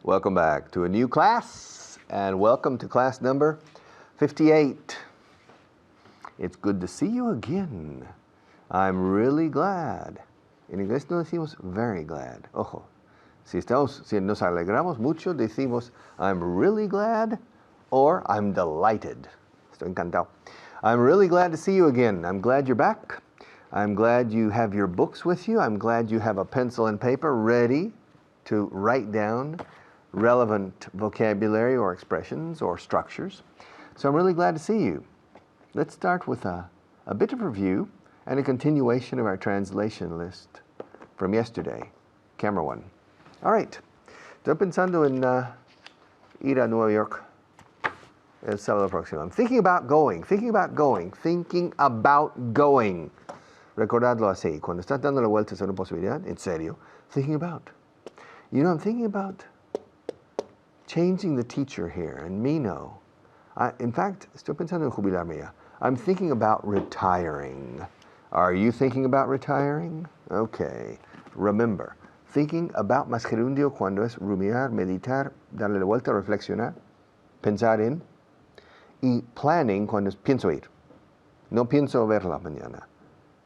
Welcome back to a new class, and welcome to class number 58. It's good to see you again. I'm really glad. En inglés no decimos very glad. Ojo, si nos alegramos mucho, decimos I'm really glad or I'm delighted. Estoy encantado. I'm really glad to see you again. I'm glad you're back. I'm glad you have your books with you. I'm glad you have a pencil and paper ready to write down relevant vocabulary or expressions or structures. So I'm really glad to see you. Let's start with a bit of review and a continuation of our translation list from yesterday, camera 1. All right, estoy pensando en ir a Nueva York el sábado próximo. I'm thinking about going. Recordadlo así, cuando estás dando la vuelta a una posibilidad, en serio, thinking about. You know, I'm thinking about changing the teacher here, and me no. In fact, estoy pensando en jubilarme ya. I'm thinking about retiring. Are you thinking about retiring? Okay. Remember, thinking about más gerundio cuando es rumiar, meditar, darle la vuelta, reflexionar, pensar en, y planning cuando es pienso ir. No pienso verla mañana.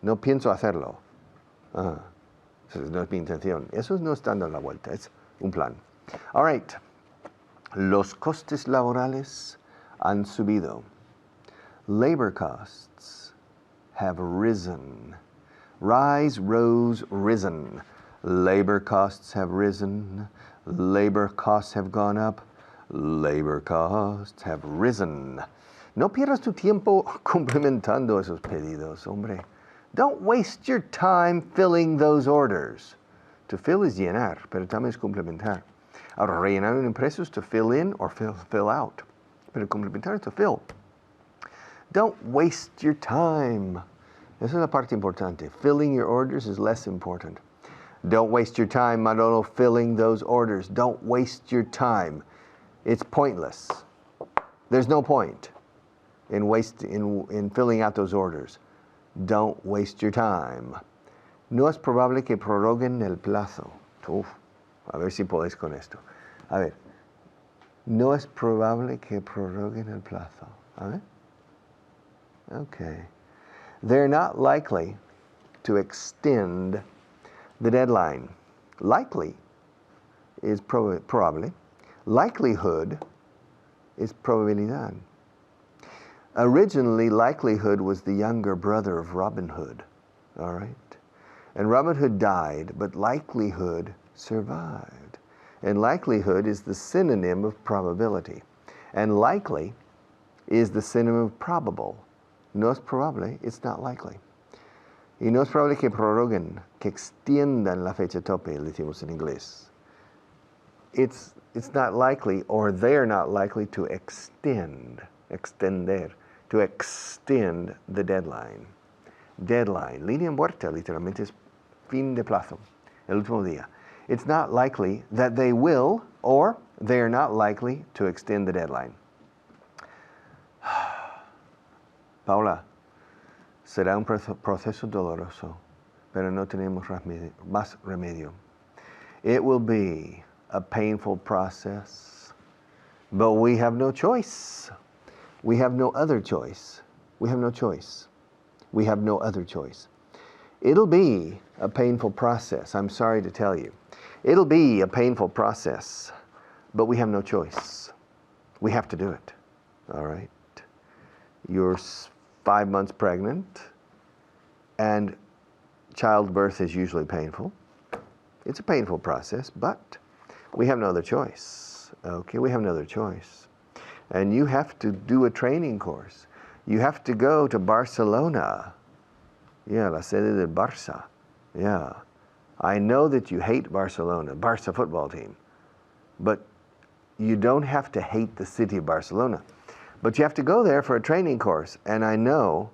No pienso hacerlo. Eso no es mi intención. Eso no es dando la vuelta, es un plan. All right. Los costes laborales han subido. Labor costs have risen. Rise, rose, risen. Labor costs have risen. Labor costs have gone up. Labor costs have risen. No pierdas tu tiempo complementando esos pedidos, hombre. Don't waste your time filling those orders. To fill is llenar, pero también es complementar. Ahora, rellenar un impreso es to fill in or fill out. Pero complementar es to fill. Don't waste your time. Esa es la parte importante. Filling your orders is less important. Don't waste your time, Manolo, filling those orders. Don't waste your time. It's pointless. There's no point in filling out those orders. Don't waste your time. No es probable que prorroguen el plazo. Uf, a ver si podéis con esto. A ver. No es probable que prorroguen el plazo. A ver. Okay. They're not likely to extend the deadline. Likely is probable. Likelihood is probabilidad. Originally, likelihood was the younger brother of Robin Hood. All right? And Robin Hood died, but likelihood survived. And likelihood is the synonym of probability. And likely is the synonym of probable. No es probable, it's not likely. Y no es probable que prorroguen, que extiendan la fecha tope, le decimos en inglés. It's not likely, or they're not likely to extend the deadline. Deadline, línea muerta, literalmente es fin de plazo, el último día. It's not likely that they will, or they are not likely to extend the deadline. Paula, será un proceso doloroso, pero no tenemos más remedio. It will be a painful process, but we have no choice. We have no other choice. We have no choice. We have no other choice. It'll be a painful process, I'm sorry to tell you. It'll be a painful process, but we have no choice. We have to do it, all right? You're 5 months pregnant, and childbirth is usually painful. It's a painful process, but we have no other choice, okay? We have no other choice. And you have to do a training course. You have to go to Barcelona. Yeah, la sede del Barça. Yeah. I know that you hate Barcelona, Barça football team, but you don't have to hate the city of Barcelona. But you have to go there for a training course, and I know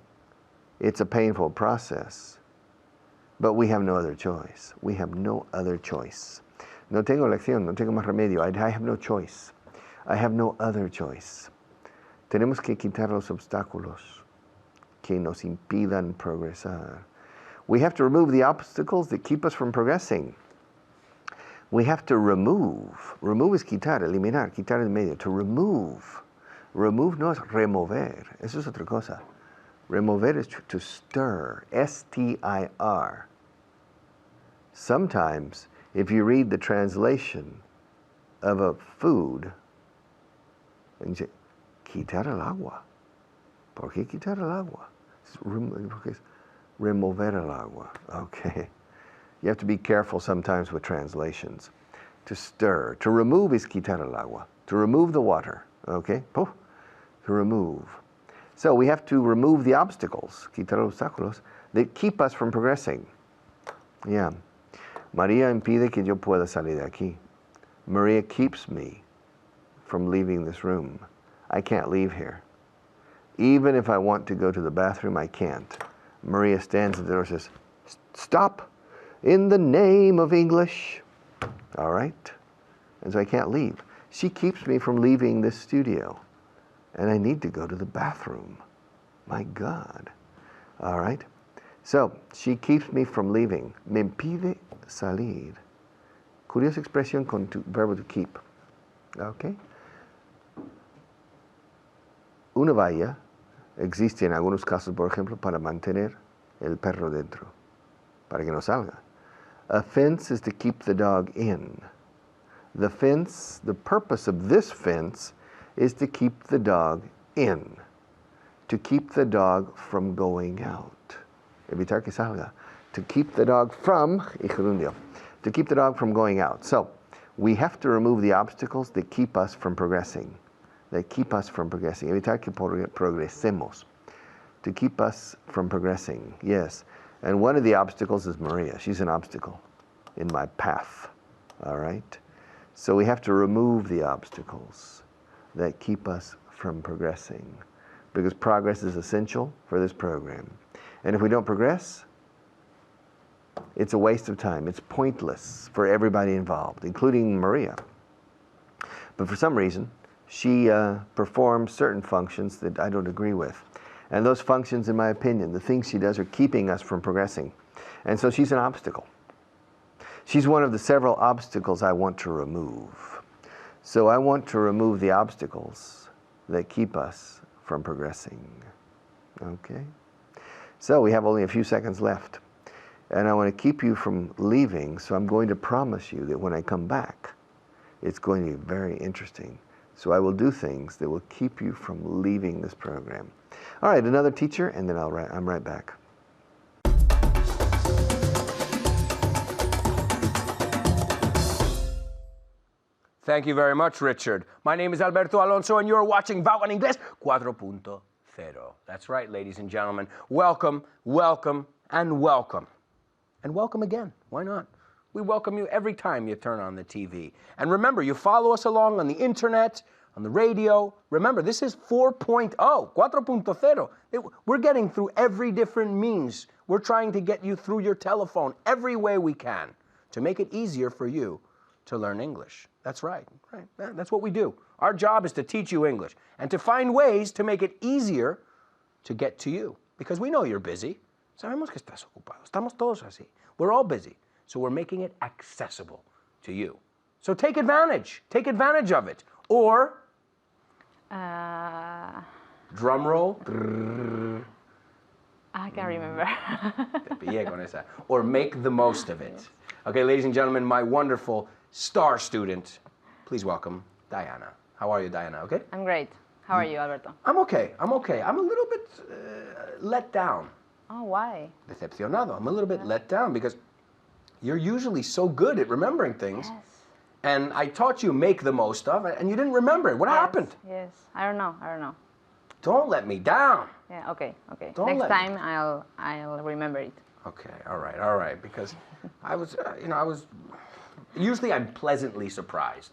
it's a painful process, but we have no other choice. We have no other choice. No tengo elección, no tengo más remedio. I have no choice. I have no other choice. Tenemos que quitar los obstáculos que nos impidan progresar. We have to remove the obstacles that keep us from progressing. We have to remove. Remove es quitar, eliminar, quitar en medio. To remove. Remove no es remover. Eso es otra cosa. Remover is to stir. S-T-I-R. Sometimes, if you read the translation of a food, and you say, quitar el agua. ¿Por qué quitar el agua? Porque es remover el agua. Okay. You have to be careful sometimes with translations. To stir. To remove is quitar el agua. To remove the water. Okay? To remove. So we have to remove the obstacles, quitar los obstáculos, that keep us from progressing. Yeah. María impide que yo pueda salir de aquí. Maria keeps me from leaving this room. I can't leave here. Even if I want to go to the bathroom, I can't. Maria stands at the door and says, stop. In the name of English. All right? And so I can't leave. She keeps me from leaving this studio. And I need to go to the bathroom. My God. All right? So, she keeps me from leaving. Me impide salir. Curiosa expresión con tu verbo to keep. Okay? Una valla existe en algunos casos, por ejemplo, para mantener el perro dentro, para que no salga. A fence is to keep the dog in. The fence, the purpose of this fence is to keep the dog in, to keep the dog from going out. Evitar que salga. To keep the dog from, to keep the dog from going out. So, we have to remove the obstacles that keep us from progressing. That keep us from progressing. Evitar que progresemos. To keep us from progressing, yes. And one of the obstacles is Maria. She's an obstacle in my path, all right? So we have to remove the obstacles that keep us from progressing, because progress is essential for this program. And if we don't progress, it's a waste of time. It's pointless for everybody involved, including Maria. But for some reason, she performs certain functions that I don't agree with. And those functions, in my opinion, the things she does are keeping us from progressing. And so she's an obstacle. She's one of the several obstacles I want to remove. So I want to remove the obstacles that keep us from progressing. Okay? So we have only a few seconds left. And I want to keep you from leaving, so I'm going to promise you that when I come back, it's going to be very interesting. So I will do things that will keep you from leaving this program. All right, another teacher, and then I'm right back. Thank you very much, Richard. My name is Alberto Alonso, and you're watching VAU en Inglés 4.0. That's right, ladies and gentlemen. Welcome, welcome, and welcome. And welcome again. Why not? We welcome you every time you turn on the TV. And remember, you follow us along on the internet, on the radio. Remember, this is 4.0, 4.0. We're getting through every different means. We're trying to get you through your telephone every way we can to make it easier for you to learn English. That's right. That's what we do. Our job is to teach you English and to find ways to make it easier to get to you. Because we know you're busy. Sabemos que estás ocupado. Estamos todos así. We're all busy. So we're making it accessible to you. So take advantage. Take advantage of it. Or drum roll. I can't remember. Or make the most of it. Okay, ladies and gentlemen, my wonderful star student, please welcome Diana. How are you, Diana? Okay? I'm great. How are you, Alberto? I'm okay. I'm a little bit let down. Oh, why? Decepcionado. I'm a little bit let down because you're usually so good at remembering things. Yes. And I taught you make the most of it, and you didn't remember it. What happened? Yes. I don't know. Don't let me down. Yeah, okay. Don't Next time I'll remember it. Okay, all right. Because I was, usually I'm pleasantly surprised.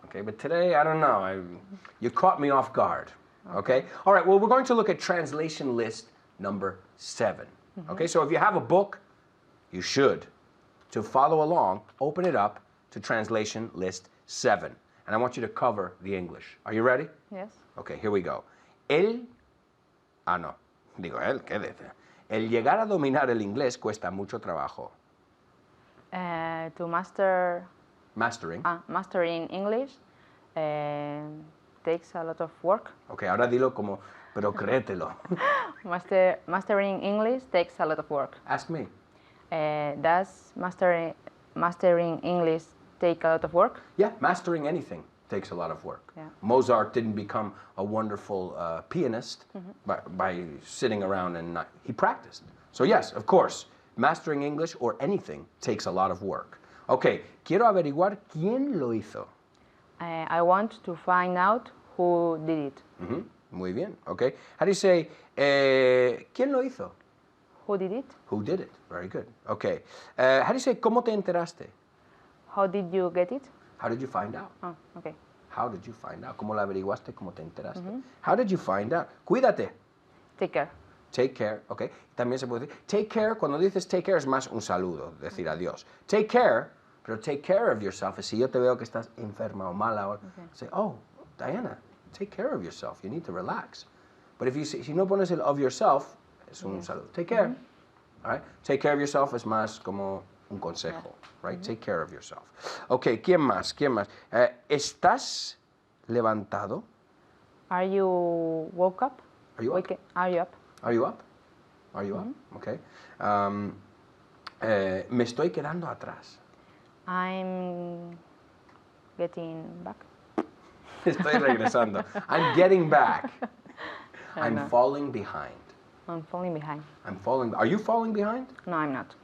Okay, but today, I don't know. You caught me off guard. Okay? All right, well, we're going to look at translation list number 7. Okay, so if you have a book, you should. To follow along, open it up to translation list 7. And I want you to cover the English. Are you ready? Yes. Okay, here we go. El llegar a dominar el inglés cuesta mucho trabajo. To master Mastering. Mastering English takes a lot of work. Ok, ahora dilo como, pero créetelo. Mastering English takes a lot of work. Ask me. Does mastering English take a lot of work? Yeah, mastering anything takes a lot of work. Yeah. Mozart didn't become a wonderful pianist by sitting around and he practiced. So yes, of course, mastering English or anything takes a lot of work. Ok, quiero averiguar quién lo hizo. I want to find out who did it. Muy bien, ok. How do you say, ¿quién lo hizo? Who did it? Who did it? Very good. Okay. How do you say, ¿cómo te enteraste? How did you get it? How did you find out? Oh, okay. How did you find out? ¿Cómo la averiguaste? ¿Cómo te enteraste? How did you find out? Cuídate. Take care. Take care, ok. También se puede decir, take care, cuando dices take care es más un saludo, decir adiós. Take care, pero take care of yourself es si yo te veo que estás enferma o mala, o say, oh, Diana, take care of yourself, you need to relax. But if you si no pones el of yourself, es un saludo. Take care, all right? Take care of yourself es más como un consejo, right? Take care of yourself. Ok, ¿quién más? ¿Quién más? ¿Estás levantado? Are you woke up? Are you up? Are you up? Are you up? Are you up? Okay. Me estoy quedando atrás. I'm getting back. Estoy regresando. I'm getting back. I'm know. falling behind. I'm falling behind. I'm falling. Are you falling behind? No, I'm not.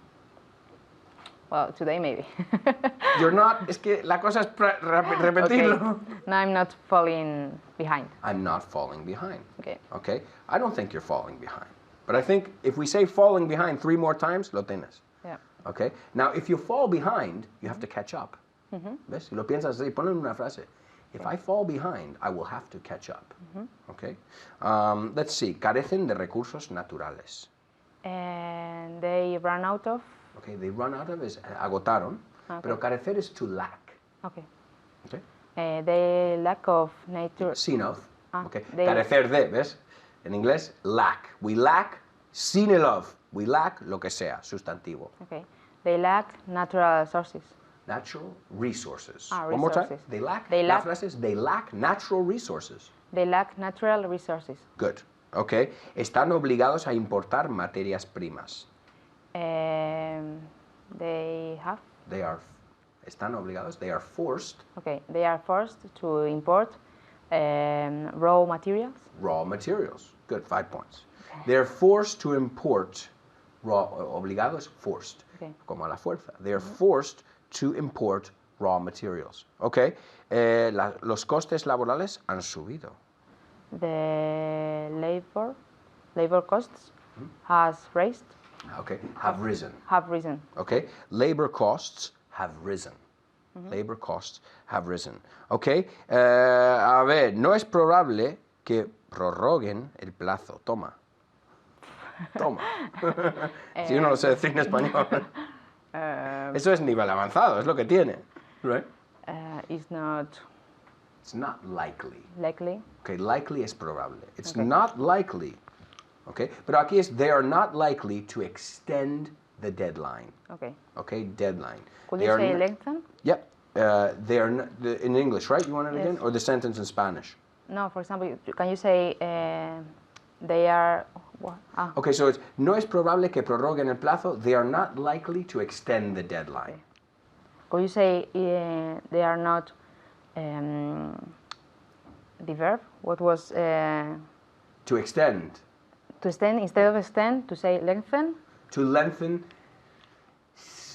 Well, today maybe. You're not. Es que la cosa es repetirlo. Okay. No, I'm not falling behind. I'm not falling behind. Okay. Okay. I don't think you're falling behind. But I think if we say falling behind 3 more times, lo tienes. Yeah. Okay. Now, if you fall behind, you have to catch up. ¿Ves? Si lo piensas así, ponlo en una frase. If I fall behind, I will have to catch up. Okay. Let's see. Carecen de recursos naturales. And they run out of. Okay. They run out of is agotaron, pero carecer is to lack. Okay. Okay. They lack of nature. Sin of. Okay. they- Carecer de, ¿ves? En inglés, lack. We lack sin el of. We lack lo que sea, sustantivo. Okay. They lack natural sources. Natural resources. Ah, One more time. resources. They lack. They la lack- frase es, they lack natural resources. They lack natural resources. Good. Okay. Están obligados a importar materias primas. They have. They are. Están obligados. They are forced. Okay. They are forced to import raw materials. Raw materials. Good. 5 points. They're forced to import raw. Obligados. Forced. Okay. Como a la fuerza. They're forced to import raw materials. Okay. Los costes laborales han subido. The labor costs has raised. Okay. Have risen. Have risen. Okay. Labor costs have risen. Labor costs have risen. Okay. A ver, no es probable que prorroguen el plazo. Toma. Toma. Si uno lo sé decir en español. Eso es nivel avanzado, es lo que tiene. Right? Is not It's not likely. likely. Okay, likely es probable. It's not likely. Okay, pero aquí es they are not likely to extend the deadline. Okay. Okay, deadline. Could They you are say n- lengthen? Yep. They are in English, right? You want it again, Yes. or the sentence in Spanish? No. For example, can you say they are? Okay, so it's no es probable que prorroguen el plazo. They are not likely to extend the deadline. Could you say they are not? The verb. What was To extend, to extend instead of extend to say lengthen? to lengthen.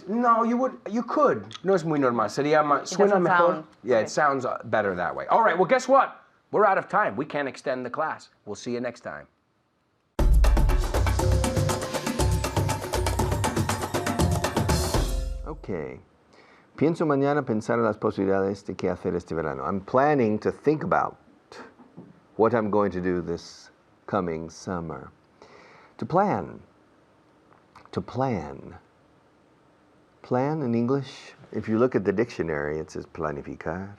No, you could. No es muy normal. Sería más, suena doesn't mejor. sound- Yeah, okay. it sounds better that way. All right, well, guess what? We're out of time. We can't extend the class. We'll see you next time. Okay. Pienso mañana pensar en las posibilidades de qué hacer este verano. I'm planning to think about what I'm going to do this coming summer. To plan. To plan. Plan in English, if you look at the dictionary, it says planificar,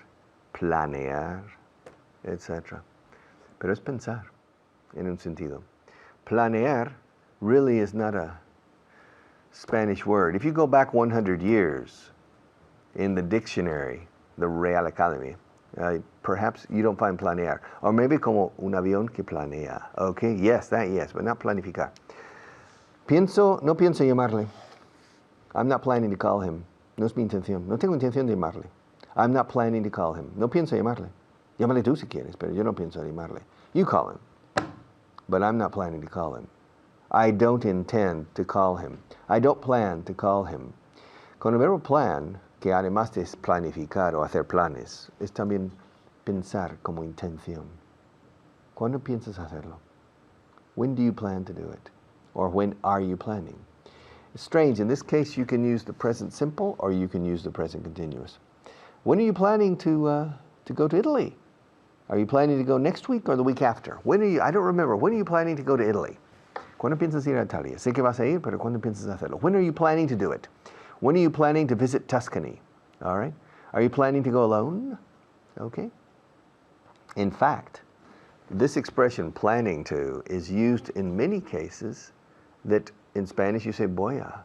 planear, etc. Pero es pensar, en un sentido. Planear really is not a Spanish word. If you go back 100 years in the dictionary, the Real Academy, perhaps you don't find planear. Or maybe como un avión que planea. Okay, yes, that yes, but not planificar. No pienso llamarle. I'm not planning to call him. No es mi intención. No tengo intención de llamarle. I'm not planning to call him. No pienso llamarle. Llámale tú si quieres, pero yo no pienso llamarle. You call him. But I'm not planning to call him. I don't intend to call him. I don't plan to call him. Con el verbo plan, que además de planificar o hacer planes, es también pensar como intención. ¿Cuándo piensas hacerlo? When do you plan to do it? Or when are you planning? It's strange. In this case, you can use the present simple or you can use the present continuous. When are you planning to go to Italy? Are you planning to go next week or the week after? When are you? I don't remember. When are you planning to go to Italy? ¿Cuándo piensas ir a Italia? Sé que vas a ir, pero ¿cuándo piensas hacerlo? When are you planning to do it? When are you planning to visit Tuscany? All right. Are you planning to go alone? Okay. In fact, this expression, planning to, is used in many cases that in Spanish you say, voy a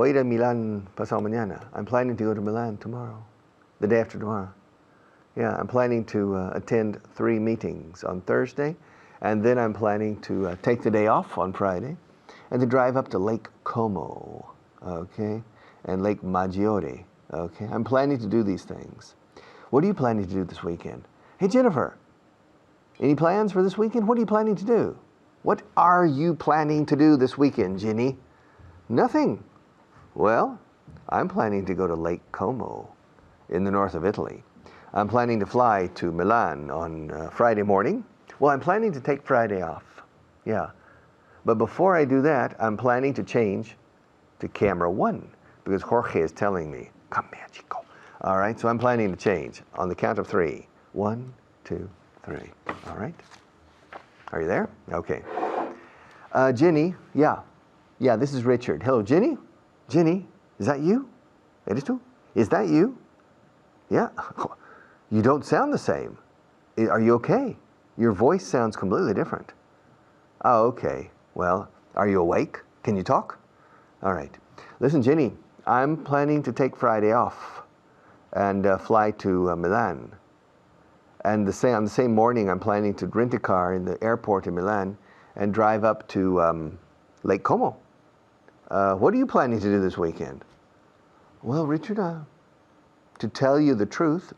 ir a Milan pasado mañana. I'm planning to go to Milan tomorrow, the day after tomorrow. Yeah, I'm planning to attend 3 meetings on Thursday, and then I'm planning to take the day off on Friday, and to drive up to Lake Como, okay, and Lake Maggiore, okay. I'm planning to do these things. What are you planning to do this weekend? Hey, Jennifer, any plans for this weekend? What are you planning to do? What are you planning to do this weekend, Ginny? Nothing. Well, I'm planning to go to Lake Como in the north of Italy. I'm planning to fly to Milan on Friday morning. Well, I'm planning to take Friday off. Yeah. But before I do that, I'm planning to change to camera 1 because Jorge is telling me, come here, chico. All right, so I'm planning to change on the count of 3. 1, 2, 3. All right. Are you there? Okay. Ginny, yeah. Yeah, this is Richard. Hello, Ginny? Ginny, is that you? ¿Eres tú? Is that you? Yeah. You don't sound the same. Are you okay? Your voice sounds completely different. Oh, okay. Well, are you awake? Can you talk? All right. Listen, Ginny, I'm planning to take Friday off and fly to Milan. And on the same morning, I'm planning to rent a car in the airport in Milan and drive up to Lake Como. What are you planning to do this weekend? Well, Richard, to tell you the truth,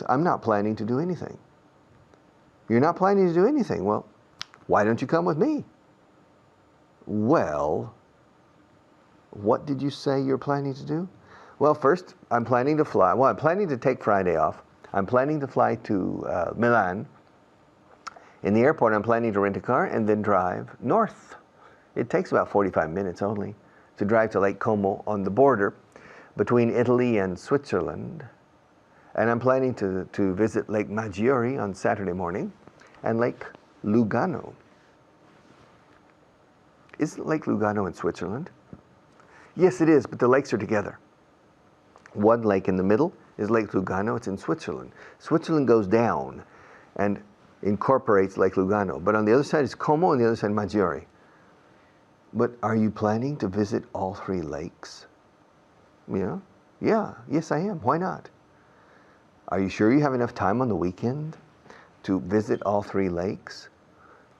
I'm not planning to do anything. You're not planning to do anything. Well, why don't you come with me? Well, what did you say you're planning to do? Well, first, I'm planning to fly. Well, I'm planning to take Friday off. I'm planning to fly to Milan. In the airport, I'm planning to rent a car and then drive north. It takes about 45 minutes only to drive to Lake Como on the border between Italy and Switzerland. And I'm planning to visit Lake Maggiore on Saturday morning and Lake Lugano. Isn't Lake Lugano in Switzerland? Yes, it is, but the lakes are together. One lake in the middle is Lake Lugano. It's in Switzerland. Switzerland goes down and incorporates Lake Lugano. But on the other side is Como, and the other side Maggiore. But are you planning to visit all 3 lakes? Yeah? Yeah, yes I am. Why not? Are you sure you have enough time on the weekend to visit all 3 lakes?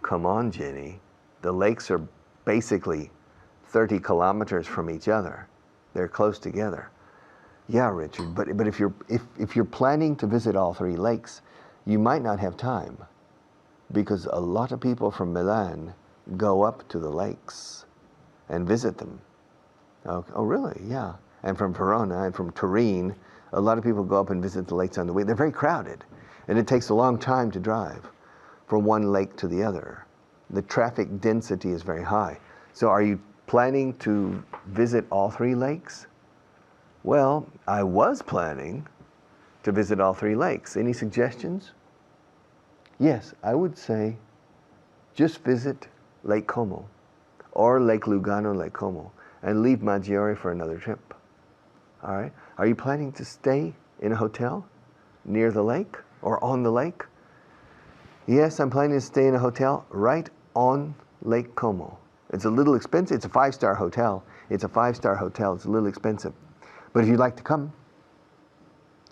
Come on, Jenny. The lakes are basically 30 kilometers from each other. They're close together. Yeah, Richard, but if you're planning to visit all 3 lakes, you might not have time because a lot of people from Milan go up to the lakes and visit them. Oh, really? Yeah. And from Verona and from Turin, a lot of people go up and visit the lakes on the way. They're very crowded, and it takes a long time to drive from one lake to the other. The traffic density is very high. So are you planning to visit all 3 lakes? Well, I was planning to visit all 3 lakes. Any suggestions? Yes, I would say just visit Lake Como or Lake Lugano, Lake Como, and leave Maggiore for another trip. All right? Are you planning to stay in a hotel near the lake or on the lake? Yes, I'm planning to stay in a hotel right on Lake Como. It's a little expensive. It's a 5-star hotel. It's a 5-star hotel. It's a little expensive. But if you'd like to come,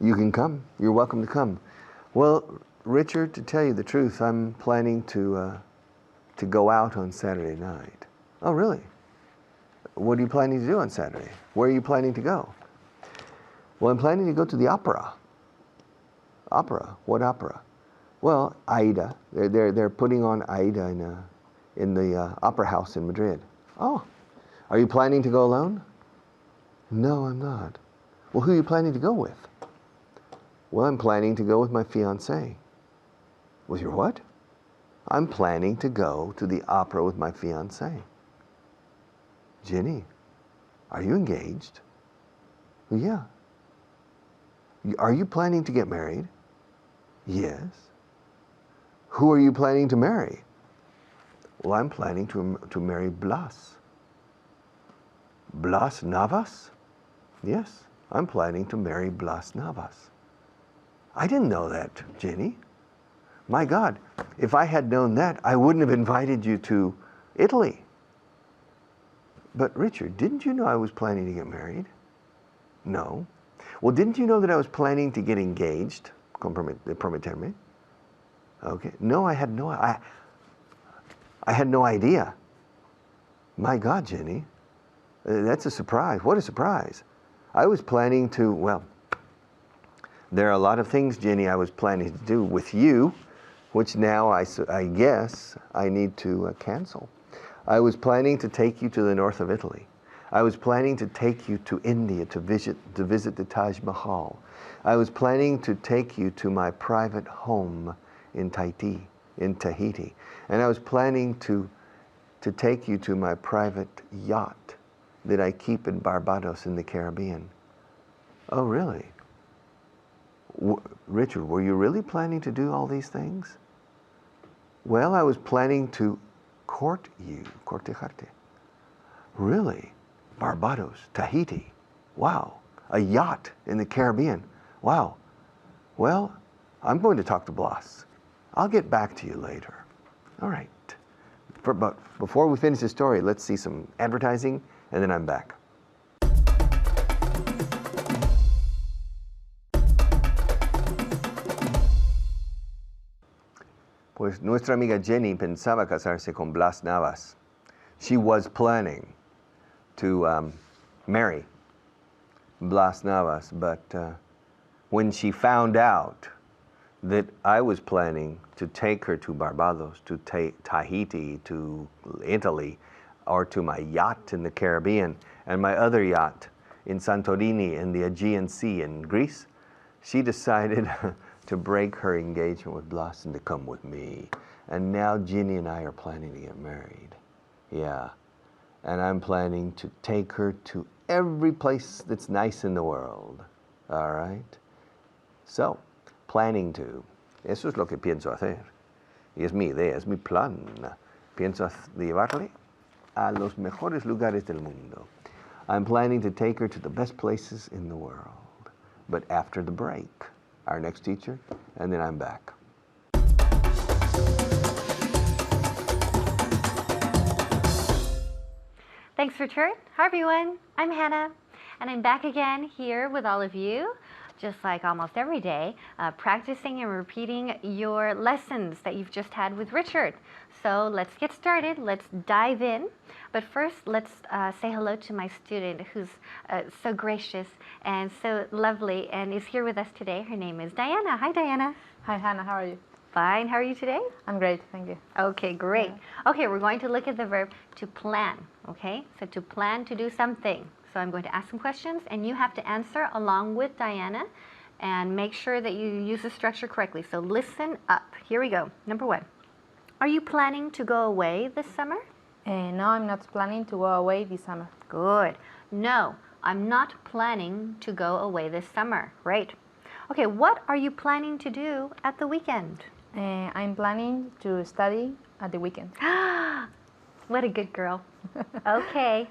you can come. You're welcome to come. Well, Richard, to tell you the truth, I'm planning to go out on Saturday night. Oh, really? What are you planning to do on Saturday? Where are you planning to go? Well, I'm planning to go to the opera. Opera? What opera? Well, Aida. They're putting on Aida in the opera house in Madrid. Oh, are you planning to go alone? No, I'm not. Well, who are you planning to go with? Well, I'm planning to go with my fiancée. With your what? I'm planning to go to the opera with my fiancée. Jenny, are you engaged? Yeah. Are you planning to get married? Yes. Who are you planning to marry? Well, I'm planning to marry Blas. Blas Navas? Yes, I'm planning to marry Blas Navas. I didn't know that, Jenny. My God, if I had known that, I wouldn't have invited you to Italy. But Richard, didn't you know I was planning to get married? No. Well, didn't you know that I was planning to get engaged? Prometerme? Okay. No, I had no idea. My God, Jenny, that's a surprise. What a surprise. I was planning to, well, there are a lot of things, Jenny, I was planning to do with you, which now I guess I need to cancel. I was planning to take you to the north of Italy. I was planning to take you to India to visit the Taj Mahal. I was planning to take you to my private home in Tahiti. And I was planning to take you to my private yacht that I keep in Barbados in the Caribbean. Oh, really? Richard, were you really planning to do all these things? Well, I was planning to court you, cortejarte. Really? Barbados, Tahiti. Wow. A yacht in the Caribbean. Wow. Well, I'm going to talk to Blas. I'll get back to you later. All right. But before we finish the story, let's see some advertising, and then I'm back. Pues nuestra amiga Jenny pensaba casarse con Blas Navas. She was planning to marry Blas Navas, but when she found out that I was planning to take her to Barbados, to Tahiti, to Italy, or to my yacht in the Caribbean, and my other yacht in Santorini in the Aegean Sea in Greece, she decided to break her engagement with Blas and to come with me. And now Ginny and I are planning to get married. Yeah. And I'm planning to take her to every place that's nice in the world. All right? So, planning to. Eso es lo que pienso hacer. Y es mi idea, es mi plan. Pienso llevarle a los mejores lugares del mundo. I'm planning to take her to the best places in the world. But after the break, our next teacher, and then I'm back. Thanks, Richard. Hi, everyone. I'm Hannah, and I'm back again here with all of you, just like almost every day, practicing and repeating your lessons that you've just had with Richard. So let's get started. Let's dive in. But first, let's say hello to my student who's so gracious and so lovely and is here with us today. Her name is Diana. Hi, Diana. Hi, Hannah. How are you? Fine. How are you today? I'm great. Thank you. Okay, great. Okay, we're going to look at the verb to plan. Okay, so to plan to do something. So I'm going to ask some questions, and you have to answer along with Diana and make sure that you use the structure correctly. So listen up. Here we go. Number one. Are you planning to go away this summer? No, I'm not planning to go away this summer. Good. No, I'm not planning to go away this summer. Great. Okay, what are you planning to do at the weekend? I'm planning to study at the weekend. What a good girl. Okay,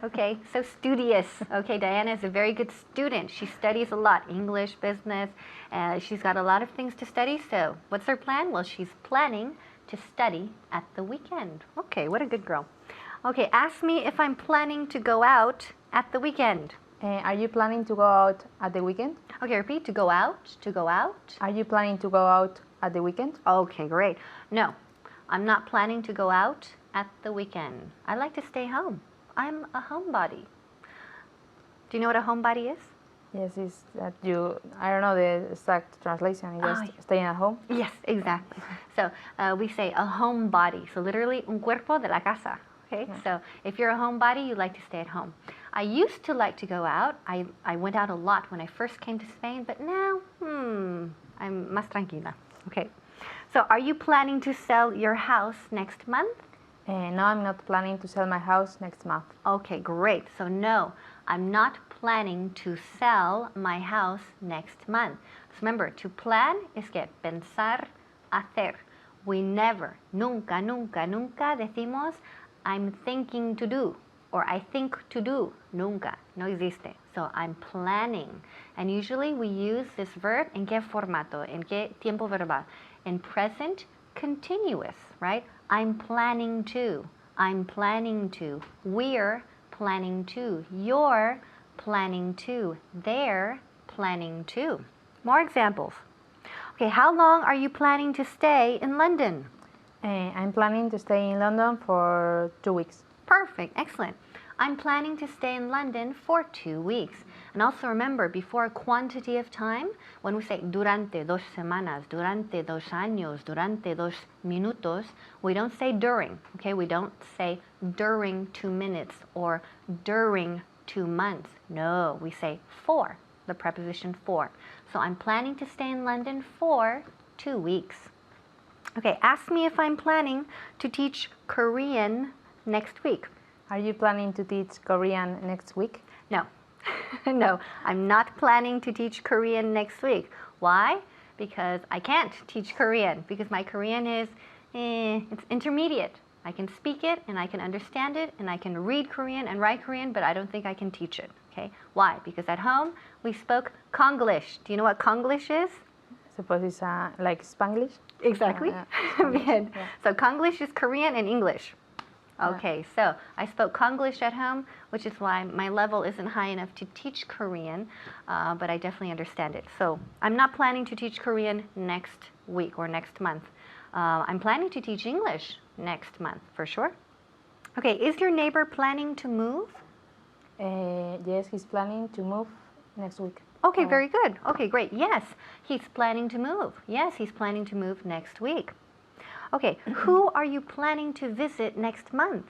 so studious. Okay, Diana is a very good student. She studies a lot, English, business. She's got a lot of things to study, so what's her plan? Well, she's planning to study at the weekend. Okay, what a good girl. Okay, ask me if I'm planning to go out at the weekend. Are you planning to go out at the weekend? Okay, repeat. To go out. To go out. Are you planning to go out at the weekend? Okay, great. No, I'm not planning to go out at the weekend. I like to stay home. I'm a homebody. Do you know what a homebody is? Yes, it's that you, I don't know the exact translation, just yeah. staying at home. Yes, exactly. So we say a homebody. So literally, un cuerpo de la casa. Okay, so if you're a homebody, you like to stay at home. I used to like to go out. I went out a lot when I first came to Spain, but now, I'm más tranquila. Okay, so are you planning to sell your house next month? No, I'm not planning to sell my house next month. Okay, great. So no, I'm not planning to sell my house next month. So remember, to plan is que pensar, hacer. We never, nunca, nunca, nunca decimos I'm thinking to do or I think to do. Nunca, no existe. So I'm planning. And usually we use this verb en qué formato, en qué tiempo verbal. In present continuous, right? I'm planning to. I'm planning to. We're planning to. You're planning to. They're planning to. More examples. Okay, how long are you planning to stay in London? I'm planning to stay in London for 2 weeks. Perfect, excellent. I'm planning to stay in London for 2 weeks. And also remember, before a quantity of time, when we say durante 2 semanas, durante 2 años, durante 2 minutos, we don't say during, okay? We don't say during 2 minutes or during 2 months. No, we say for, the preposition for. So I'm planning to stay in London for 2 weeks. Okay, ask me if I'm planning to teach Korean next week. Are you planning to teach Korean next week? No, no, I'm not planning to teach Korean next week. Why? Because I can't teach Korean because my Korean is, it's intermediate. I can speak it and I can understand it and I can read Korean and write Korean, but I don't think I can teach it. Okay, why? Because at home we spoke Konglish. Do you know what Konglish is? Suppose it's like Spanglish? Exactly. Bien. So Konglish is Korean and English. Okay, so I spoke Konglish at home, which is why my level isn't high enough to teach Korean, but I definitely understand it. So I'm not planning to teach Korean next week or next month. I'm planning to teach English next month, for sure. Okay, is your neighbor planning to move? Yes, he's planning to move next week. Okay, very good. Okay, great. Yes, he's planning to move. Yes, he's planning to move next week. Okay, who are you planning to visit next month?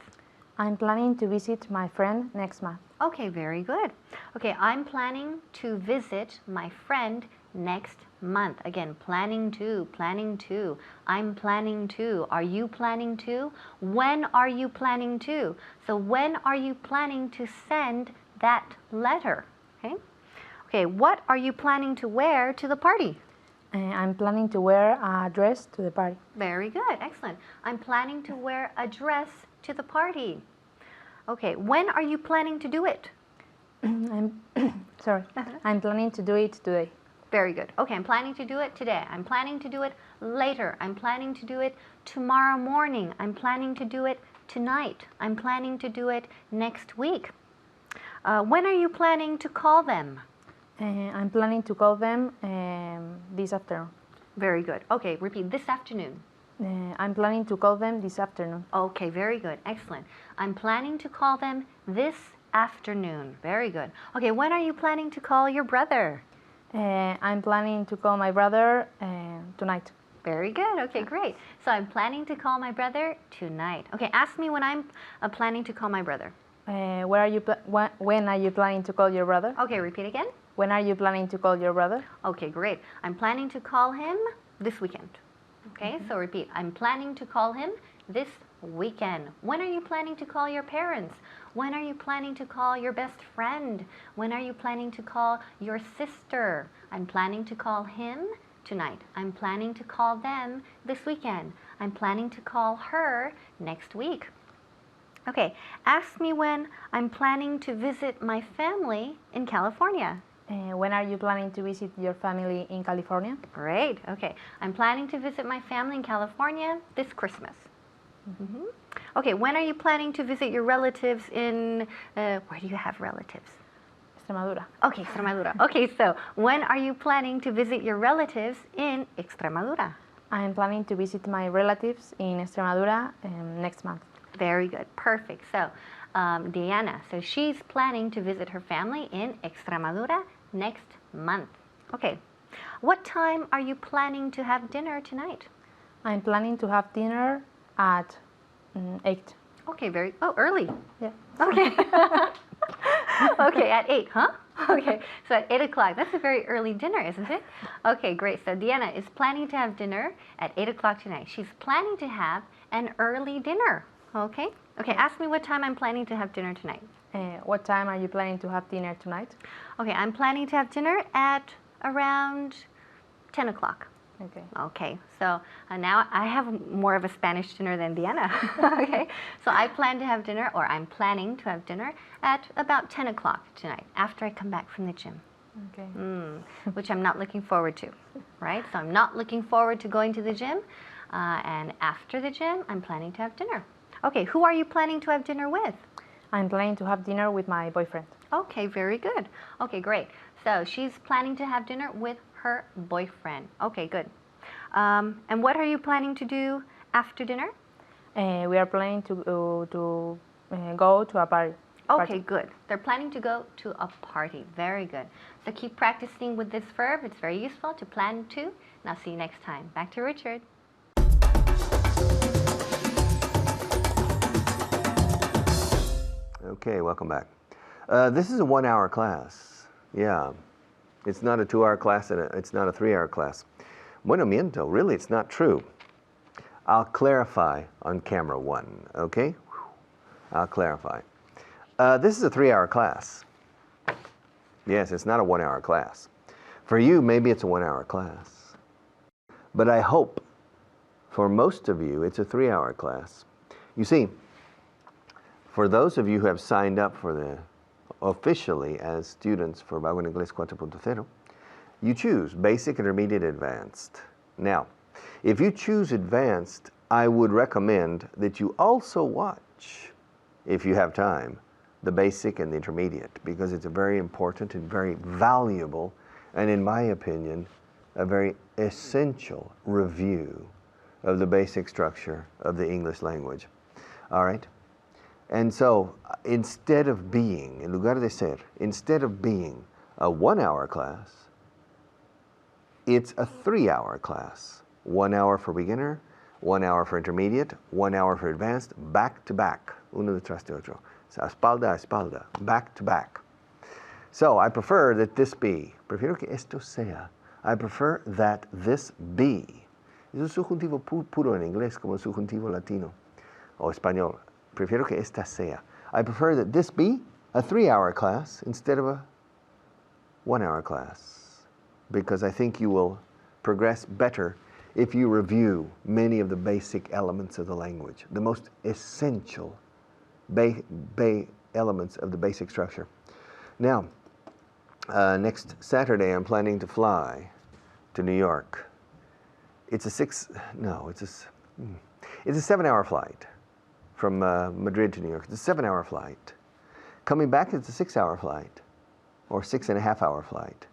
I'm planning to visit my friend next month. Okay, very good. Okay, I'm planning to visit my friend next month. Again, planning to, planning to. I'm planning to. Are you planning to? When are you planning to? So when are you planning to send that letter? Okay. Okay, what are you planning to wear to the party? I'm planning to wear a dress to the party. Very good, excellent. I'm planning to wear a dress to the party. Okay, when are you planning to do it? I'm planning to do it today. Very good. Okay, I'm planning to do it today. I'm planning to do it later. I'm planning to do it tomorrow morning. I'm planning to do it tonight. I'm planning to do it next week. When are you planning to call them? I'm planning to call them this afternoon. Very good. Okay, repeat, this afternoon. I'm planning to call them this afternoon. Okay, very good. Excellent. I'm planning to call them this afternoon. Very good. Okay, when are you planning to call your brother? I'm planning to call my brother tonight. Very good. Okay, great. So I'm planning to call my brother tonight. Okay, ask me when I'm planning to call my brother. When are you planning to call your brother? Okay, repeat again. When are you planning to call your brother? Okay, great. I'm planning to call him this weekend. Okay, so repeat. I'm planning to call him this weekend. When are you planning to call your parents? When are you planning to call your best friend? When are you planning to call your sister? I'm planning to call him tonight. I'm planning to call them this weekend. I'm planning to call her next week. Okay, ask me when I'm planning to visit my family in California. When are you planning to visit your family in California? Great, okay. I'm planning to visit my family in California this Christmas. Okay, when are you planning to visit your relatives in, where do you have relatives? Extremadura. Okay, Extremadura. Okay, so when are you planning to visit your relatives in Extremadura? I'm planning to visit my relatives in Extremadura next month. Very good, perfect. So, Diana, so she's planning to visit her family in Extremadura next month. Okay, what time are you planning to have dinner tonight? I'm planning to have dinner at 8. Okay, early. Yeah. Okay. Okay, at 8, huh? Okay, so at 8 o'clock. That's a very early dinner, isn't it? Okay, great. So Diana is planning to have dinner at 8 o'clock tonight. She's planning to have an early dinner. Okay? Okay, ask me what time I'm planning to have dinner tonight. What time are you planning to have dinner tonight? Okay, I'm planning to have dinner at around 10 o'clock. Okay. Okay, so now I have more of a Spanish dinner than Diana. Okay, so I plan to have dinner, or I'm planning to have dinner at about 10 o'clock tonight after I come back from the gym. Okay. Which I'm not looking forward to, right? So I'm not looking forward to going to the gym, and after the gym, I'm planning to have dinner. Okay, who are you planning to have dinner with? I'm planning to have dinner with my boyfriend. Okay, very good. Okay, great. So she's planning to have dinner with her boyfriend. Okay, good. And what are you planning to do after dinner? We are planning to go to a party. Okay, good. They're planning to go to a party. Very good. So keep practicing with this verb. It's very useful to plan to. And I'll see you next time. Back to Richard. Okay, welcome back. This is a 1-hour class. Yeah. It's not a 2-hour class and it's not a 3-hour class. Bueno, miento. Really, it's not true. I'll clarify on camera 1, okay? I'll clarify. This is a 3-hour class. Yes, it's not a 1-hour class. For you, maybe it's a 1-hour class. But I hope for most of you, it's a 3-hour class. You see, for those of you who have signed up for the officially as students for Vago en Inglés 4.0, you choose Basic, Intermediate, Advanced. Now, if you choose Advanced, I would recommend that you also watch, if you have time, the Basic and the Intermediate, because it's a very important and very valuable, and in my opinion, a very essential review of the basic structure of the English language. All right? And so, instead of being, en lugar de ser, instead of being a 1-hour class, it's a 3-hour class. 1 hour for beginner, 1 hour for intermediate, 1 hour for advanced, back to back, uno detrás de otro. So, espalda a espalda, back to back. So, I prefer that this be, prefiero que esto sea, I prefer that this be. Es un subjuntivo puro en inglés como el subjuntivo latino o español. Prefiero que esta sea. I prefer that this be a 3-hour class instead of a 1-hour class, because I think you will progress better if you review many of the basic elements of the language, the most essential elements of the basic structure. Now, next Saturday I'm planning to fly to New York. It's a 7-hour flight from Madrid to New York. It's a 7-hour flight. Coming back, it's a 6-hour flight, or 6.5-hour flight,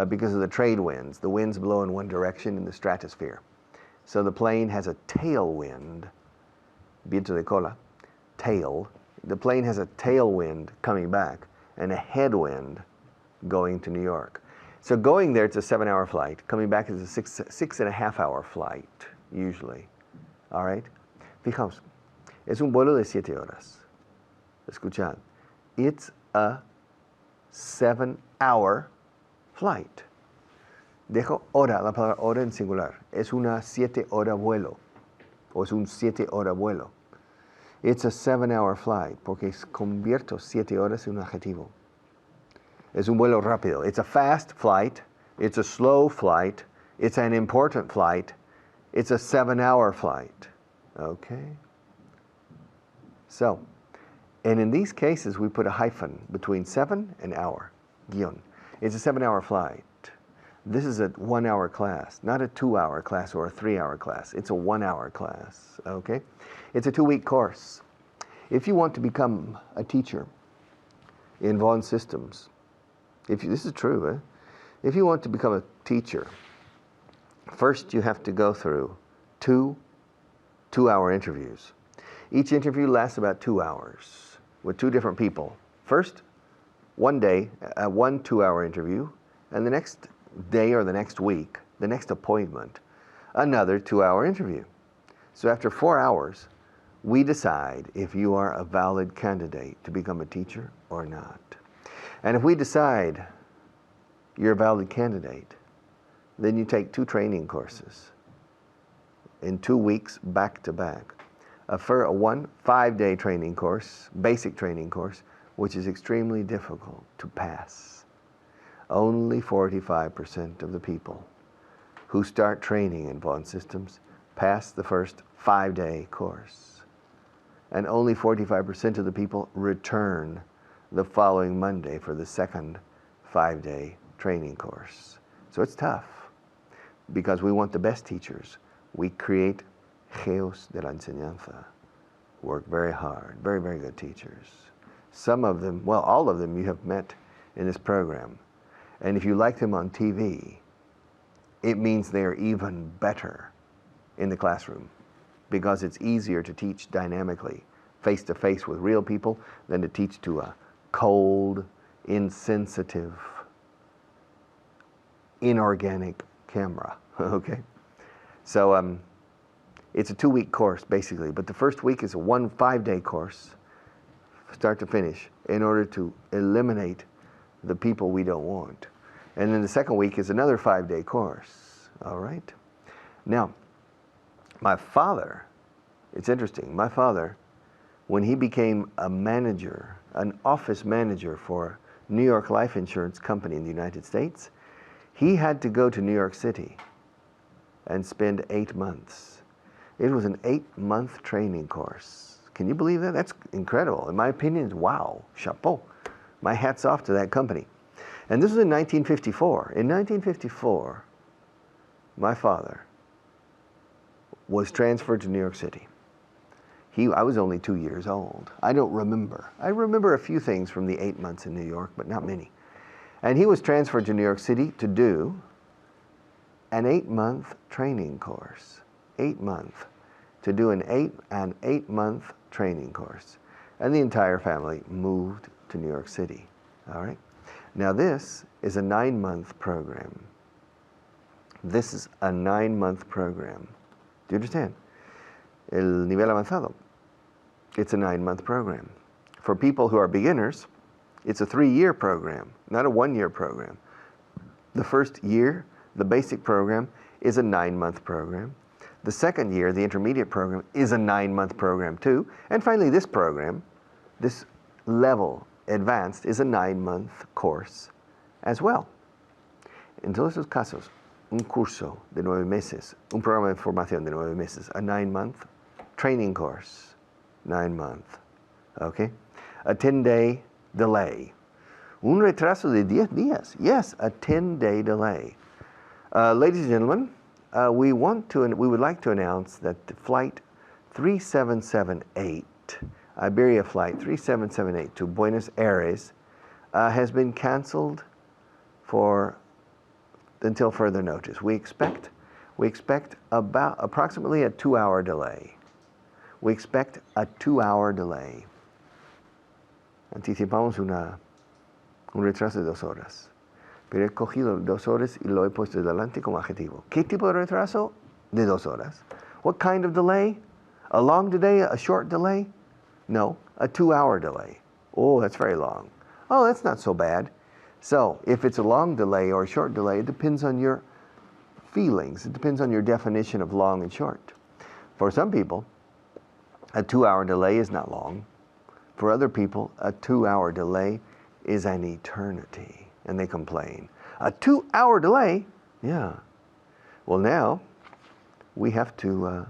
because of the trade winds. The winds blow in one direction in the stratosphere. So the plane has a tailwind, viento de cola, tail. The plane has a tailwind coming back and a headwind going to New York. So going there, it's a 7-hour flight. Coming back is a 6.5-hour flight, usually. All right? Fijamos. Es un vuelo de 7 horas. Escuchad. It's a 7-hour flight. Dejo hora, la palabra hora en singular. Es una 7-hora vuelo. O es un 7-hora vuelo. It's a 7-hour flight, porque convierto 7 horas en un adjetivo. Es un vuelo rápido. It's a fast flight. It's a slow flight. It's an important flight. It's a 7-hour flight. Okay? So, and in these cases, we put a hyphen between 7 and hour, guion. It's a 7-hour flight. This is a 1 hour class, not a 2 hour class or a 3 hour class. It's a 1 hour class, okay? It's a 2-week course. If you want to become a teacher in Vaughan Systems, this is true, eh? If you want to become a teacher, first you have to go through two 2-hour interviews. Each interview lasts about 2 hours with 2 different people. First, one day, one 2-hour interview, and the next day or the next week, the next appointment, another 2-hour interview. So after 4 hours, we decide if you are a valid candidate to become a teacher or not. And if we decide you're a valid candidate, then you take 2 training courses in 2 weeks back to back. One 5-day training course, basic training course, which is extremely difficult to pass. Only 45% of the people who start training in Vaughan Systems pass the first 5-day course. And only 45% of the people return the following Monday for the second 5-day training course. So it's tough because we want the best teachers. We create Geos de la Enseñanza, work very hard, very, very good teachers. Some of them, well, all of them you have met in this program. And if you like them on TV, it means they're even better in the classroom because it's easier to teach dynamically, face-to-face with real people than to teach to a cold, insensitive, inorganic camera, okay? So it's a 2-week course, basically, but the first week is a 5-day course, start to finish, in order to eliminate the people we don't want. And then the second week is another 5-day course, all right? Now, my father, it's interesting, my father, when he became a manager, an office manager for New York Life Insurance Company in the United States, he had to go to New York City and spend 8 months. It was an 8-month training course. Can you believe that? That's incredible. In my opinion, wow, chapeau. My hat's off to that company. And this was in 1954. In 1954, my father was transferred to New York City. I was only 2 years old. I don't remember. I remember a few things from the 8 months in New York, but not many. And he was transferred to New York City to do an 8-month training course. 8 months. To do an 8-month training course. And the entire family moved to New York City. All right? Now this is a 9-month program. This is a 9-month program. Do you understand? El nivel avanzado. It's a 9-month program. For people who are beginners, it's a 3-year program, not a 1-year program. The first year, the basic program, is a 9-month program. The second year, the intermediate program, is a 9-month program too. And finally, this program, this level advanced, is a 9-month course as well. En todos esos casos, un curso de 9 meses, un programa de formación de 9 meses, a 9-month training course, 9-month, okay? A 10-day delay. Un retraso de 10 días. Yes, a 10-day delay. Ladies and gentlemen, we would like to announce that flight 3778, Iberia flight 3778 to Buenos Aires has been canceled until further notice. We expect about approximately a 2-hour delay. We expect a 2-hour delay. Anticipamos un retraso de 2 horas. Pero he cogido 2 horas y lo he puesto delante como adjetivo. ¿Qué tipo de retraso? De 2 horas. What kind of delay? A long delay? A short delay? No, a 2-hour delay. Oh, that's very long. Oh, that's not so bad. So, if it's a long delay or a short delay, it depends on your feelings. It depends on your definition of long and short. For some people, a 2-hour delay is not long. For other people, a 2-hour delay is an eternity. And they complain. A 2-hour delay? Yeah. Well, now we have to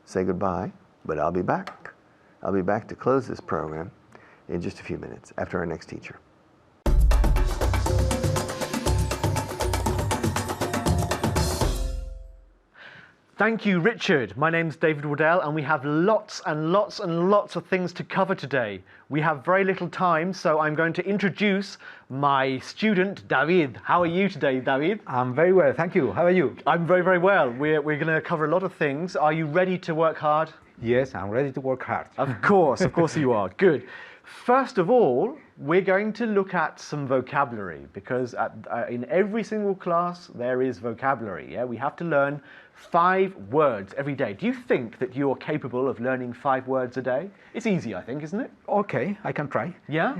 say goodbye, but I'll be back. I'll be back to close this program in just a few minutes after our next teacher. Thank you, Richard. My name's David Waddell, and we have lots and lots and lots of things to cover today. We have very little time, so I'm going to introduce my student, David. How are you today, David? I'm very well, thank you. How are you? I'm very, very well. We're going to cover a lot of things. Are you ready to work hard? Yes, I'm ready to work hard. Of course you are. Good. First of all, we're going to look at some vocabulary because in every single class there is vocabulary. Yeah, we have to learn 5 words every day. Do you think that you're capable of learning 5 words a day? It's easy, I think, isn't it? Okay, I can try. Yeah?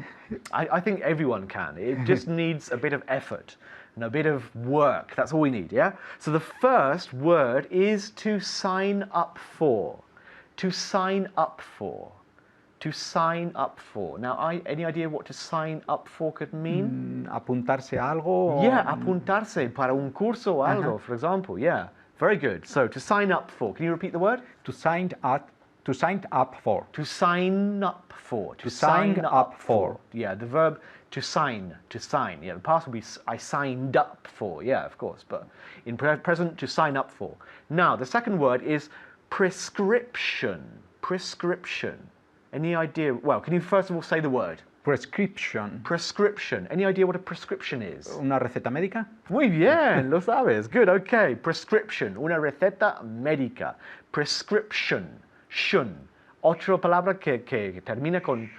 I think everyone can. It just needs a bit of effort and a bit of work. That's all we need, yeah? So the first word is to sign up for. To sign up for. To sign up for. Now, any idea what to sign up for could mean? Apuntarse a algo. Yeah, apuntarse para un curso o algo, for example. Yeah, very good. So, to sign up for. Can you repeat the word? To sign up for. To sign up for. To sign up for. Yeah, the verb to sign. To sign. Yeah, the past would be I signed up for. Yeah, of course. But in present, to sign up for. Now, the second word is prescription. Prescription. Any idea? Well, can you first of all say the word? Prescription. Prescription. Any idea what a prescription is? Una receta médica. Muy bien, lo sabes. Good, okay. Prescription. Una receta médica. Prescription. Shun. Otra palabra que termina con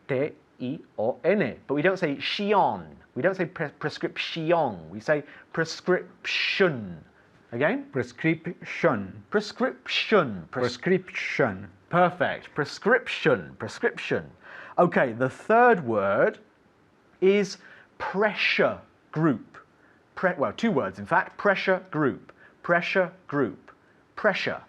T-I-O-N. But we don't say shion. We don't say prescription. We say prescription. Again? Prescription. Prescription. Prescription. Perfect. Prescription. Prescription. Okay, the third word is pressure group. Well, 2 words, in fact. Pressure group. Pressure group. Pressure.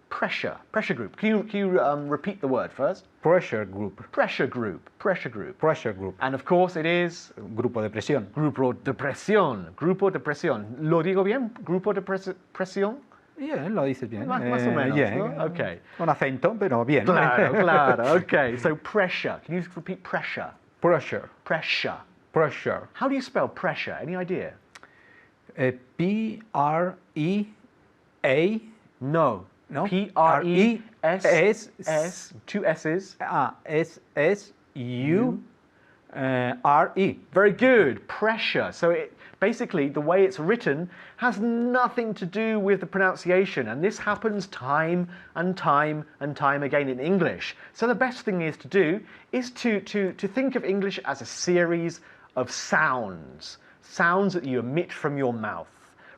Pressure. Pressure group. Can you repeat the word first? Pressure group. Pressure group. Pressure group. Pressure group. And of course it is Grupo de presión. grupo de presión. Grupo de presión. ¿Lo digo bien? Grupo de presión. Yeah, lo dices bien. Más o menos, yeah. ¿no? Okay. Con acento, pero bien. Claro, claro. Okay, so pressure. Can you repeat pressure? Pressure. Pressure. Pressure. How do you spell pressure? Any idea? P-R-E-A. No. No? P-R-E-S-S. 2 S's. S-S-U-R-E. Very good. Pressure. So basically, the way it's written has nothing to do with the pronunciation, and this happens time and time and time again in English. So the best thing is to do is to think of English as a series of sounds that you emit from your mouth,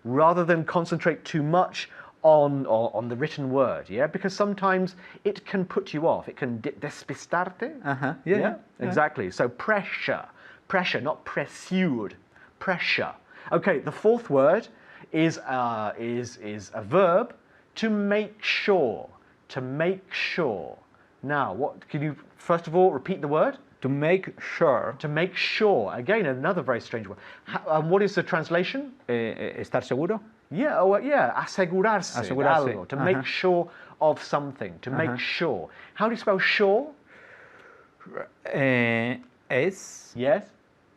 rather than concentrate too much on the written word, yeah? Because sometimes it can put you off. It can despistarte. Yeah. Exactly. So pressure. Pressure, not pressured. Pressure. Okay, the fourth word is a verb, to make sure. To make sure. Now, what can you first of all repeat the word? To make sure. To make sure. Again, another very strange word. What is the translation? Estar seguro. Yeah, asegurarse. Asegurarse. Algo, to make sure of something. To make sure. How do you spell sure? S. Yes.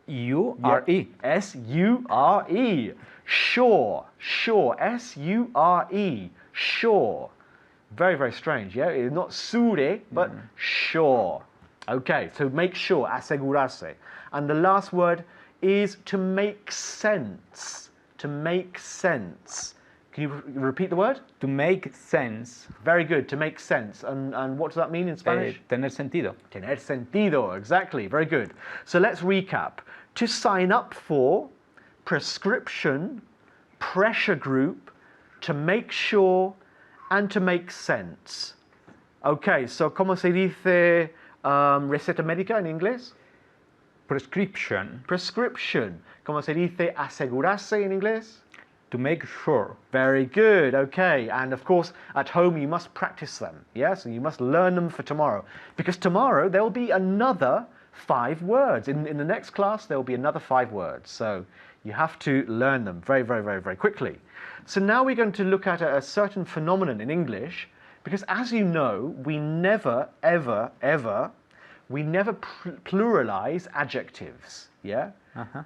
U-R-E. S-U-R-E. Sure. Sure. S-U-R-E. Sure. Very, very strange, yeah? It's not sure, but sure. Okay, so make sure, asegurarse. And the last word is to make sense. To make sense. Can you repeat the word? To make sense. Very good, to make sense. And what does that mean in Spanish? Tener sentido. Tener sentido, exactly, very good. So let's recap. To sign up for, prescription, pressure group, to make sure, and to make sense. Okay, so ¿cómo se dice receta médica en inglés? Prescription. Prescription. ¿Cómo se dice asegurarse en inglés? To make sure. Very good, okay. And of course, at home you must practice them, yes? And you must learn them for tomorrow. Because tomorrow there will be another 5 words. In the next class there will be another 5 words. So you have to learn them very, very, very, very quickly. So now we're going to look at a certain phenomenon in English, because as you know, we never, ever, ever, we never pluralize adjectives, yeah?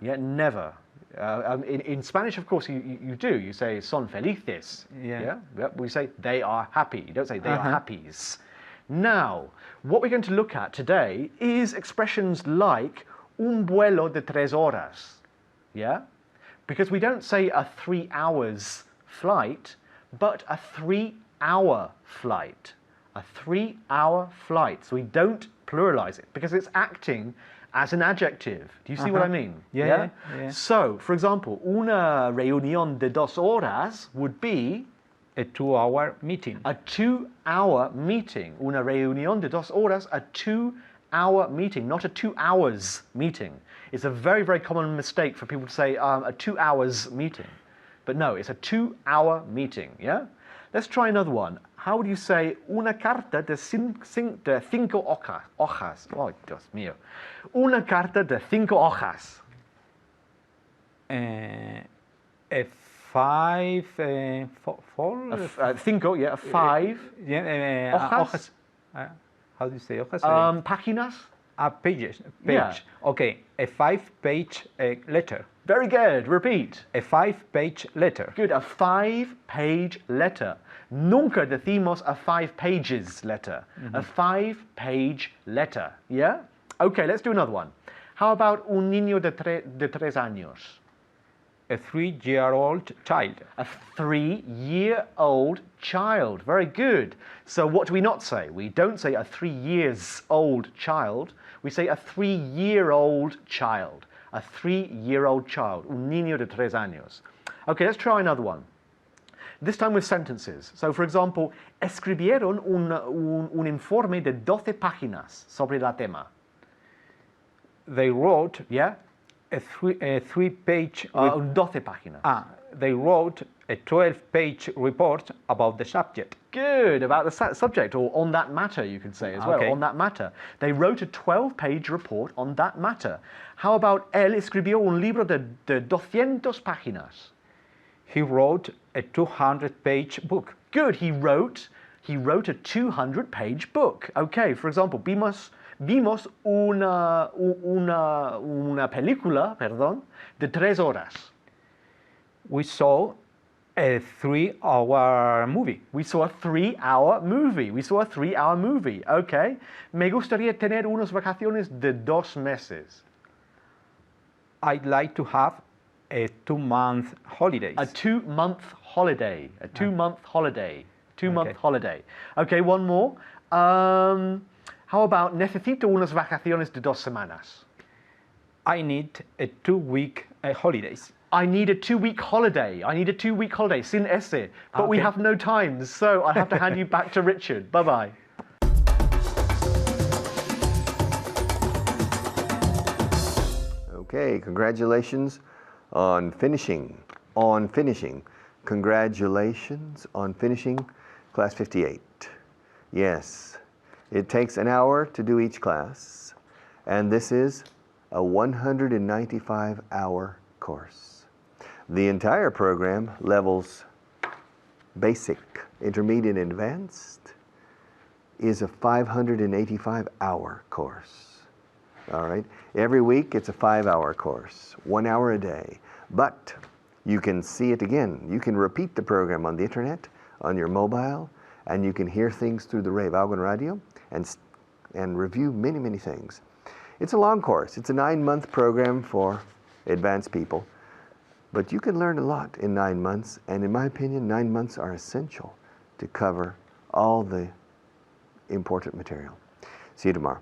Yeah, never. In Spanish, of course, you do. You say son felices. Yeah. Yep. We say they are happy. You don't say they are happies. Now, what we're going to look at today is expressions like un vuelo de 3 horas. Yeah? Because we don't say a 3 hours flight, but a 3-hour flight. A 3-hour flight. So we don't pluralize it because it's acting as an adjective. Do you see what I mean? Yeah. So, for example, una reunión de 2 horas would be A 2-hour meeting. a 2-hour meeting. Una reunión de 2 horas, a 2-hour meeting, not a 2 hours meeting. It's a very, very common mistake for people to say a 2 hours meeting. But no, it's a 2-hour meeting, yeah? Let's try another one. How would you say una carta de 5 hojas? Oh, Dios mío. Una carta de 5 hojas. A 5, 4, Cinco, yeah, 5. yeah, hojas? How do you say hojas? Páginas? Pages. Yeah. Okay, a 5-page letter. Very good. Repeat. A 5-page letter. Good. A 5-page letter. Nunca decimos a 5 pages letter. A 5-page letter. Yeah? Okay, let's do another one. How about un niño de 3 años? A 3-year-old child. A 3-year-old child. Very good. So what do we not say? We don't say a 3-years-old child. We say a 3-year-old child. A 3-year-old child. Un niño de 3 años. Okay, let's try another one. This time with sentences. So, for example, escribieron un informe de 12 páginas sobre la tema. They wrote Yeah? a 3-page. 12 páginas. They wrote a 12-page report about the subject. Good, about the subject, or on that matter, you could say as well, Okay. on that matter. They wrote a 12-page report on that matter. How about él escribió un libro de 200 páginas? He wrote a 200-page book. Good, he wrote a 200-page book. Okay, for example, vimos una película, de 3 horas. We saw a 3-hour movie. We saw a 3-hour movie. Okay. Me gustaría tener unas vacaciones de 2 meses. I'd like to have a 2-month holidays. A 2-month holiday. A 2-month holiday. 2-month Okay. holiday. Okay, one more. How about necesito unas vacaciones de 2 semanas? I need a 2-week holidays. I need a 2-week holiday. Sin ese. But we Okay. have no time, so I'll have to hand you back to Richard. Bye-bye. Okay, congratulations on finishing. Congratulations on finishing class 58. Yes, it takes an hour to do each class, and this is a 195-hour course. The entire program, levels basic, intermediate, and advanced, is a 585-hour course. All right, every week it's a 5-hour course, 1 hour a day. But you can see it again. You can repeat the program on the internet, on your mobile, and you can hear things through the Vaughan Radio and review many, many things. It's a long course. It's a 9-month program for advanced people. But you can learn a lot in 9 months, and in my opinion, 9 months are essential to cover all the important material. See you tomorrow.